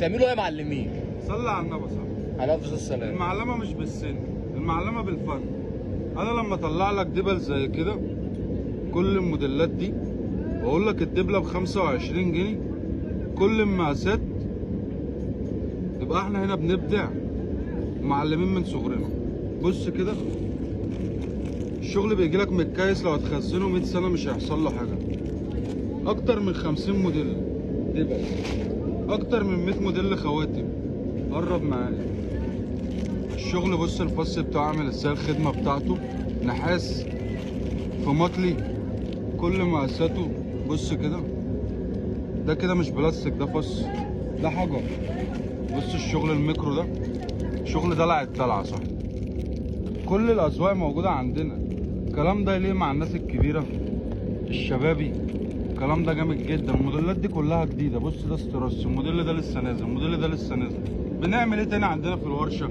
بتعملوا ايه يا معلمين؟ صلي على النبي صلى على افضل السلام. المعلمه مش بالسن، المعلمه بالفن. انا لما اطلع لك دبل زي كده كل الموديلات دي واقول لك الدبله ب 25 جنيه كل المقاسات، يبقى احنا هنا بنبدع معلمين من صغرنا. بص كده الشغل بيجي لك متكيس، لو هتخزنه 100 سنه مش هيحصل له حاجه. اكتر من 50 موديل دبل، اكتر من 100 موديل خواتم. قرب معايا الشغل. بص الفص بتاعه عامل ازاي، الخدمه بتاعته نحاس في مطلي كل مقاساته. بص كده ده كده مش بلاستيك، ده فص، ده حجر. بص الشغل الميكرو ده شغل دلع الدلع صح. كل الاذواق موجوده عندنا. الكلام ده يليق مع الناس الكبيره الشبابي. الكلام ده جامد جدا. الموديلات دي كلها جديده. بص ده استرس، الموديل ده لسه نازل، الموديل ده لسه نازل. بنعمل ايه تاني عندنا في الورشه؟